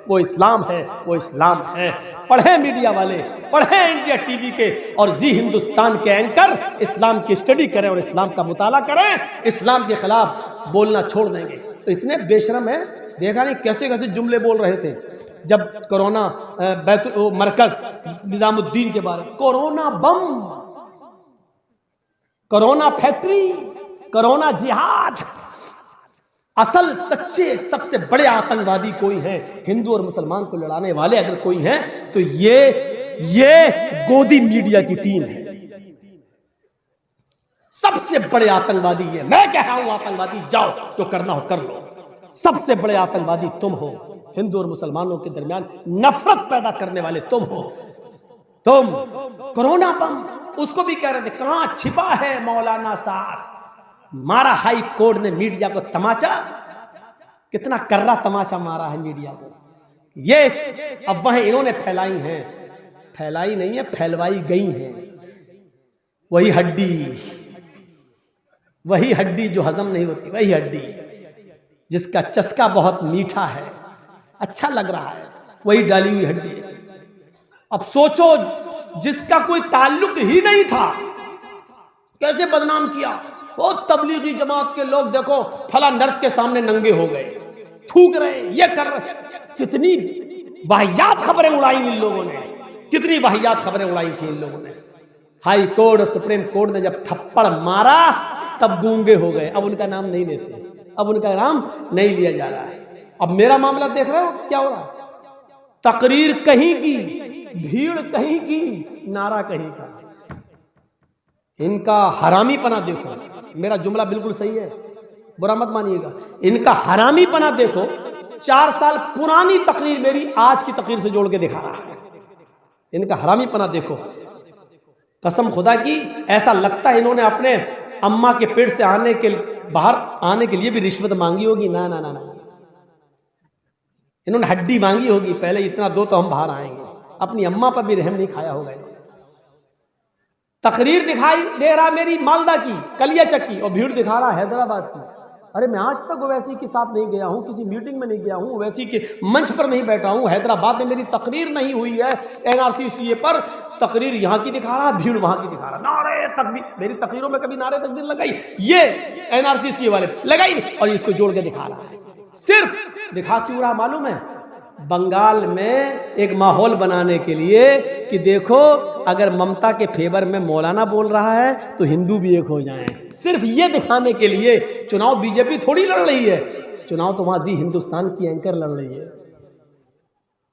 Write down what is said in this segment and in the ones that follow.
वो इस्लाम है, वो इस्लाम है। पढ़ें मीडिया वाले, पढ़ें इंडिया टीवी के और जी हिंदुस्तान के एंकर, इस्लाम की स्टडी करें और इस्लाम का मुताला करें। इस्लाम के खिलाफ बोलना छोड़ देंगे। तो इतने बेशरम है, देखा नहीं कैसे कैसे जुमले बोल रहे थे जब कोरोना मरकज निजामुद्दीन के बारे में, कोरोना बम, कोरोना फैक्ट्री, कोरोना जिहाद। असल सच्चे सबसे बड़े आतंकवादी कोई हैं, हिंदू और मुसलमान को लड़ाने वाले अगर कोई हैं तो ये गोदी मीडिया की टीम है। सबसे बड़े आतंकवादी है। मैं कह रहा हूं आतंकवादी जाओ, जो करना हो कर लो। सबसे बड़े आतंकवादी तुम हो। हिंदू और मुसलमानों के दरमियान नफरत पैदा करने वाले तुम हो। तुम कोरोना बम, उसको भी कह रहे थे कहां छिपा है मौलाना साहब। मारा हाई कोर्ट ने मीडिया को तमाचा, कितना कर्रा तमाचा मारा है मीडिया को। ये अब वह इन्होंने फैलाई हैं, फैलाई नहीं है, फैलवाई गई हैं। वही हड्डी जो हजम नहीं होती, वही हड्डी जिसका चस्का बहुत मीठा है, अच्छा लग रहा है, वही डाली हुई हड्डी। अब सोचो जिसका कोई ताल्लुक ही नहीं था, कैसे बदनाम किया। वो तबलीगी जमात के लोग देखो फला नर्स के सामने नंगे हो गए, थूक रहे, ये कर रहे। कितनी वाहियात खबरें उड़ाई इन लोगों ने, कितनी वाहियात खबरें उड़ाई थी इन लोगों ने। हाई कोर्ट और सुप्रीम कोर्ट ने जब थप्पड़ मारा तब गूंगे हो गए। अब उनका नाम नहीं लेते, अब उनका नाम नहीं लिया जा रहा है। अब मेरा मामला देख रहे हो क्या हो रहा है। तकरीर कहीं की, भीड़ कहीं की, नारा कहीं का। इनका हरामीपना देखो। मेरा जुमला बिल्कुल सही है, बुरा मत मानिएगा। इनका हरामीपना देखो। 4 साल पुरानी तकरीर मेरी आज की तकरीर से जोड़ के दिखा रहा है। इनका हरामीपना देखो। कसम खुदा की ऐसा लगता है इन्होंने अपने अम्मा के पेट से बाहर आने के लिए भी रिश्वत मांगी होगी। ना ना ना ना, इन्होंने हड्डी मांगी होगी, पहले इतना दो तो हम बाहर आएंगे। अपनी अम्मा पर भी रहम नहीं खाया होगा इन्होंने। तकरीर दिखाई दे रहा मेरी मालदा की, कलिया चक्की, और भीड़ दिखा रहा हैदराबाद की। अरे मैं आज तक ओवैसी के साथ नहीं गया हूं, किसी मीटिंग में नहीं गया हूं, ओवैसी के मंच पर नहीं बैठा हूं, हैदराबाद में मेरी तकरीर नहीं हुई है एनआरसी सीए पर। तकरीर यहां की दिखा रहा, भीड़ वहां की दिखा रहा। नारे तकबीर, मेरी तकरीरों में कभी नारे तकबीर लगाई, ये एनआरसी सीए वाले लगाई, और इसको जोड़ के दिखा रहा है। सिर्फ दिखा क्यों रहा मालूम है? बंगाल में एक माहौल बनाने के लिए कि देखो अगर ममता के फेवर में मौलाना बोल रहा है तो हिंदू भी एक हो जाएं। सिर्फ ये दिखाने के लिए। चुनाव बीजेपी थोड़ी लड़ रही है, चुनाव तो वहां जी हिंदुस्तान की एंकर लड़ रही है।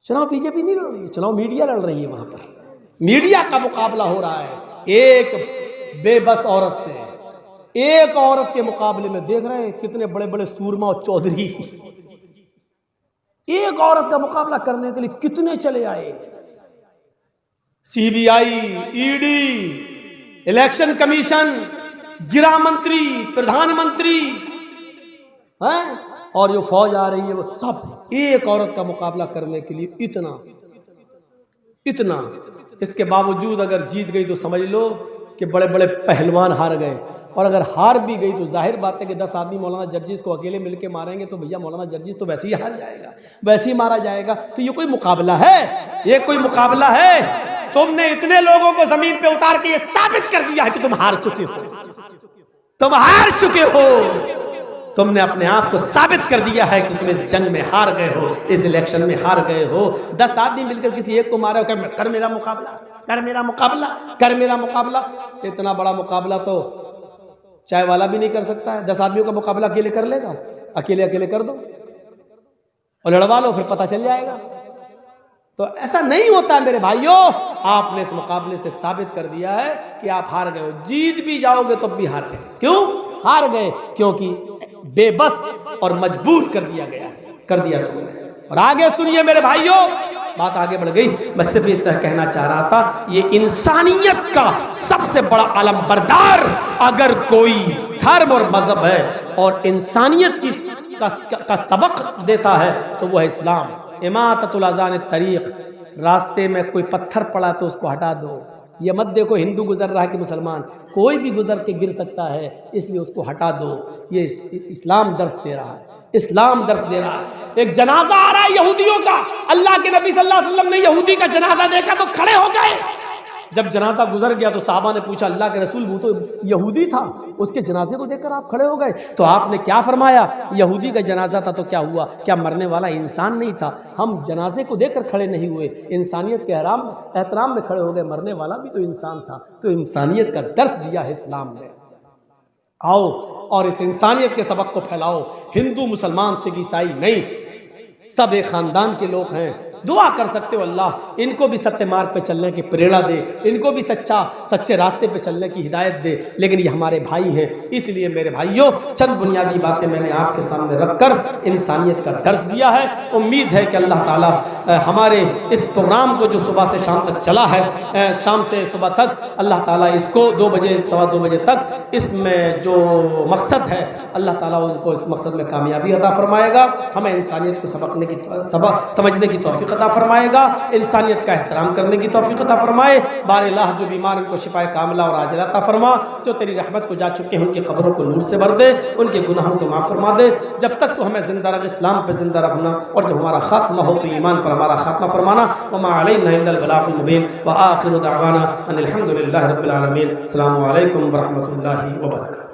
चुनाव बीजेपी नहीं लड़ रही है, चुनाव मीडिया लड़ रही है। वहां पर मीडिया का मुकाबला हो रहा है एक बेबस औरत से। एक औरत के मुकाबले में देख रहे हैं कितने बड़े बड़े सूरमा और चौधरी, एक औरत का मुकाबला करने के लिए कितने चले आए। सीबीआई, ईडी, इलेक्शन कमीशन, गृह मंत्री, प्रधानमंत्री हैं, और जो फौज आ रही है वो सब एक औरत का मुकाबला करने के लिए इतना। इसके बावजूद अगर जीत गई तो समझ लो कि बड़े बड़े पहलवान हार गए, और अगर हार भी गई तो जाहिर बात है कि 10 आदमी मौलाना जर्जिस को अकेले मिलके मारेंगे तो भैया मौलाना जर्जिस तो वैसे ही हार जाएगा, वैसे ही मारा जाएगा। तो ये कोई मुकाबला है? ये कोई मुकाबला है? तुमने इतने लोगों को जमीन पे उतार के ये साबित कर दिया है कि तुम हार चुके हो। तुम हार चुके हो। तुमने अपने आप को साबित कर दिया है कि तुम इस जंग में हार गए हो, इस इलेक्शन में हार गए हो। 10 आदमी मिलकर किसी एक को मारे, कर मेरा मुकाबला, कर मेरा मुकाबला, कर मेरा मुकाबला। इतना बड़ा मुकाबला तो चाय वाला भी नहीं कर सकता है। 10 आदमियों का मुकाबला अकेले कर लेगा? अकेले कर दो और लड़वा लो, फिर पता चल जाएगा। तो ऐसा नहीं होता मेरे भाइयों। आपने इस मुकाबले से साबित कर दिया है कि आप हार गए हो। जीत भी जाओगे तो भी हार गए। क्यों हार गए? क्योंकि बेबस और मजबूर कर दिया तुमने। और आगे सुनिए मेरे भाइयों, बात आगे बढ़ गई। मैं सिर्फ इतना कहना चाह रहा था, ये इंसानियत का सबसे बड़ा अलमबरदार अगर कोई धर्म और मजहब है और इंसानियत का सबक देता है तो वो है इस्लाम। इमाततुल अज़ान तरीक़, रास्ते में कोई पत्थर पड़ा तो उसको हटा दो। ये मत देखो हिंदू गुजर रहा है कि मुसलमान, कोई भी गुजर के गिर सकता है, इसलिए उसको हटा दो। ये इस्लाम दर्श दे रहा है, इस्लाम दर्श दे रहा है। एक जनाजा आ रहा है यहूदियों का, अल्लाह के नबी सल्लल्लाहु अलैहि वसल्लम ने यहूदी का जनाजा देखा तो खड़े हो गए। जब जनाजा गुजर गया तो साहबा ने पूछा, अल्लाह के रसूल वो तो यहूदी था, उसके जनाजे को देखकर आप खड़े हो गए, तो आपने क्या फरमाया? यहूदी का जनाजा था तो क्या हुआ? क्या मरने वाला इंसान नहीं था? हम जनाजे को देखकर खड़े नहीं हुए, इंसानियत के एहतराम में खड़े हो गए। मरने वाला भी तो इंसान था। तो इंसानियत का दर्स दिया है इस्लाम ने। आओ और इस इंसानियत के सबक को फैलाओ। हिंदू मुसलमान सिख ईसाई नहीं, सब एक खानदान के लोग हैं। दुआ कर सकते हो अल्लाह इनको भी सत्य मार्ग पे चलने की प्रेरणा दे, इनको भी सच्चे रास्ते पे चलने की हिदायत दे। लेकिन ये हमारे भाई हैं, इसलिए मेरे भाइयों चंद बुनियादी बातें मैंने आपके सामने रखकर इंसानियत का दर्स दिया है। उम्मीद है कि अल्लाह ताला हमारे इस प्रोग्राम को जो सुबह से शाम तक चला है, शाम से सुबह तक, अल्लाह ताला इसको 2 बजे सवा 2 बजे तक इसमें जो मकसद है अल्लाह ताला उनको इस मकसद में कामयाबी अता फरमाएगा। हमें इंसानियत को समझने की तौफीक अता फरमाएगा, इंसानियत का एहतराम करने की तौफीक अता फरमाए। बारिल्लाह जो बीमार उनको शिफाए कामिला और आजिला अता फरमा, जो तेरी रहमत को जा चुके हैं उनकी कब्रों को नूर से भर दे, उनके गुनाहों को माफ़ फरमा दे। जब तक तो हमें जिंदा रख, इस्लाम पे जिंदा रखना, और जब हमारा खात्मा हो तो ईमान पर हमारा खात्मा फरमाना। वमा अलैना इल्लल बलागुल मुबीन व आखिरु दअवाना अनिल हम्दुलिल्लाहि रब्बिल आलमीन। अस्सलामु अलैकुम व रहमतुल्लाहि व बरकातुहू।